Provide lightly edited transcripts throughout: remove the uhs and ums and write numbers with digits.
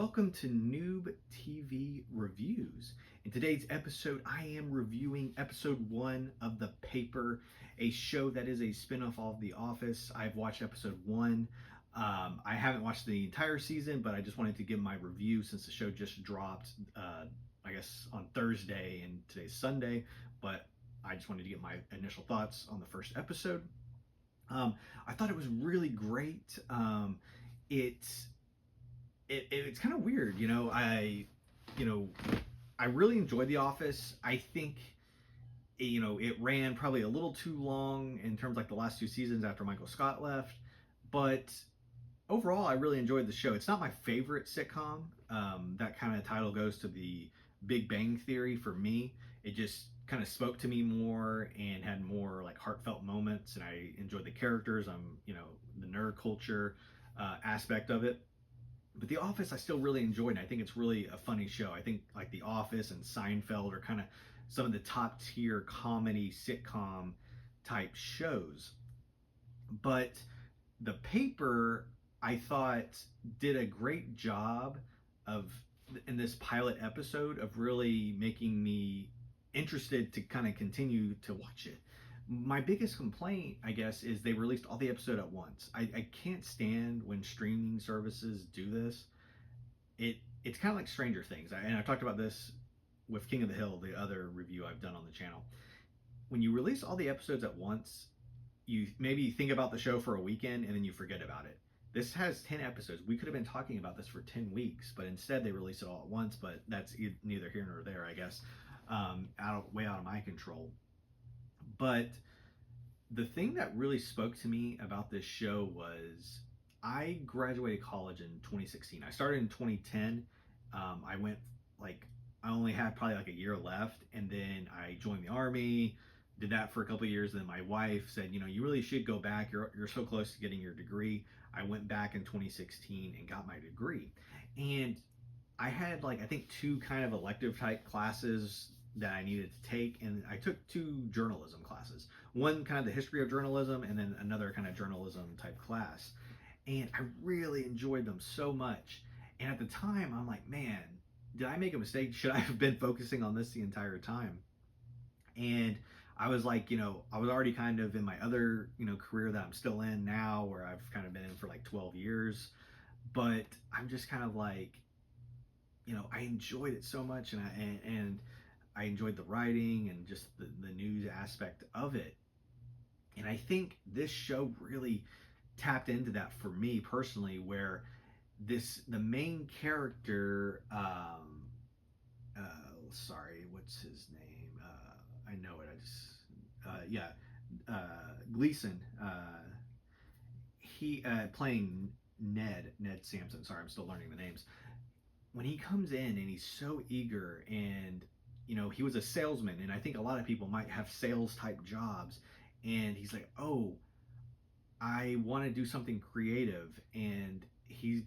Welcome to Noob TV Reviews. In today's episode, I am reviewing episode 1 of The Paper, a show that is a spinoff of The Office. I've watched episode 1. I haven't watched the entire season, but I just wanted to give my review since the show just dropped, I guess, on Thursday and today's Sunday. But I just wanted to get my initial thoughts on the first episode. I thought it was really great. It's kind of weird, I really enjoyed The Office. I think it ran probably a little too long in terms like the last 2 seasons after Michael Scott left, but overall I really enjoyed the show. It's not my favorite sitcom. That kind of title goes to the Big Bang Theory for me. It just kind of spoke to me more and had more like heartfelt moments, and I enjoyed the characters. The nerd culture aspect of it. But The Office I still really enjoyed, and I think it's really a funny show. I think like The Office and Seinfeld are kind of some of the top tier comedy sitcom type shows. But The Paper, I thought, did a great job of, in this pilot episode, of really making me interested to kind of continue to watch it. My biggest complaint, I guess, is they released all the episode at once. I can't stand when streaming services do this. It's kind of like Stranger Things, and I talked about this with King of the Hill, the other review I've done on the channel. When you release all the episodes at once, you maybe think about the show for a weekend and then you forget about it. This has 10 episodes. We could have been talking about this for 10 weeks, but instead they released it all at once. But that's neither here nor there, I guess. Way out of my control. But the thing that really spoke to me about this show was I graduated college in 2016. I started in 2010. I only had probably like a year left, and then I joined the Army, did that for a couple of years. And then my wife said, you really should go back. You're so close to getting your degree. I went back in 2016 and got my degree. And I had I think 2 kind of elective type classes that I needed to take, and I took 2 journalism classes. One kind of the history of journalism, and then another kind of journalism type class. And I really enjoyed them so much. And at the time, I'm like, man, did I make a mistake? Should I have been focusing on this the entire time? And I was like, I was already kind of in my other, career that I'm still in now, where I've kind of been in for like 12 years. But I'm just kind of like, I enjoyed it so much, and I enjoyed the writing and just the news aspect of it. And I think this show really tapped into that for me personally, where the main character, sorry, what's his name? I know it. Gleason. He playing Ned Sampson. Sorry, I'm still learning the names. When he comes in and he's so eager, and he was a salesman, and I think a lot of people might have sales type jobs, and he's like, oh, I want to do something creative, and he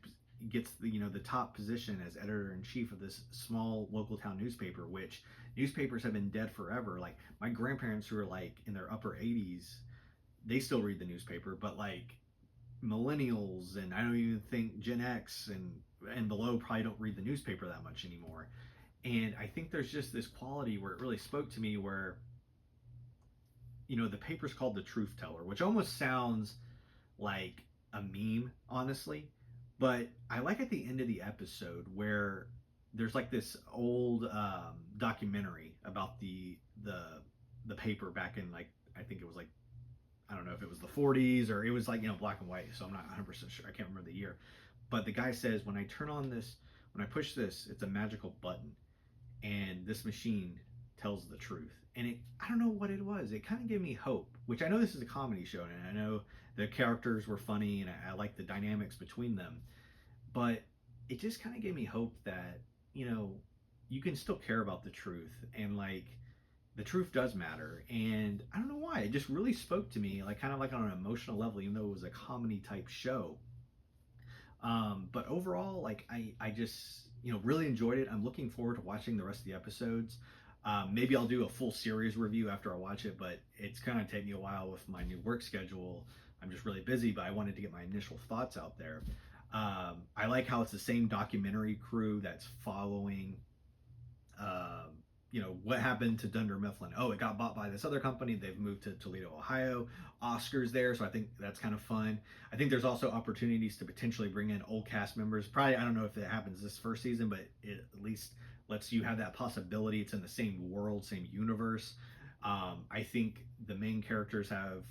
gets the top position as editor-in-chief of this small local town newspaper, which newspapers have been dead forever. Like my grandparents, who are like in their upper 80s, they still read the newspaper, but like millennials, and I don't even think Gen X and below probably don't read the newspaper that much anymore. And I think there's just this quality where it really spoke to me, where the paper's called The Truth Teller, which almost sounds like a meme, honestly. But I like at the end of the episode where there's like this old documentary about the paper back in, like, I think it was like, I don't know if it was the 40s or it was like, black and white. So I'm not 100% sure. I can't remember the year. But the guy says, when I push this, it's a magical button, and this machine tells the truth. And I don't know what it was. It kind of gave me hope, which I know this is a comedy show, and I know the characters were funny, and I like the dynamics between them. But it just kind of gave me hope that, you can still care about the truth, and like the truth does matter. And I don't know why. It just really spoke to me, like kind of like on an emotional level, even though it was a comedy type show. But overall, like I just, really enjoyed it. I'm looking forward to watching the rest of the episodes. Maybe I'll do a full series review after I watch it, but it's kind of taking me a while with my new work schedule. I'm just really busy, but I wanted to get my initial thoughts out there. I like how it's the same documentary crew that's following um, what happened to Dunder Mifflin? Oh, it got bought by this other company. They've moved to Toledo, Ohio. Oscar's there, so I think that's kind of fun. I think there's also opportunities to potentially bring in old cast members. Probably, I don't know if it happens this first season, but it at least lets you have that possibility. It's in the same world, same universe. I think the main characters have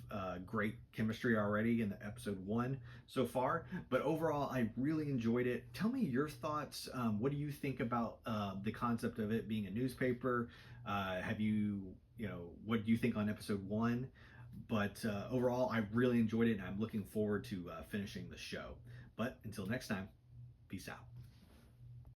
great chemistry already in the episode one so far. But overall, I really enjoyed it. Tell me your thoughts. What do you think about the concept of it being a newspaper? Have you, what do you think on episode one? But overall, I really enjoyed it, and I'm looking forward to finishing the show. But until next time, peace out.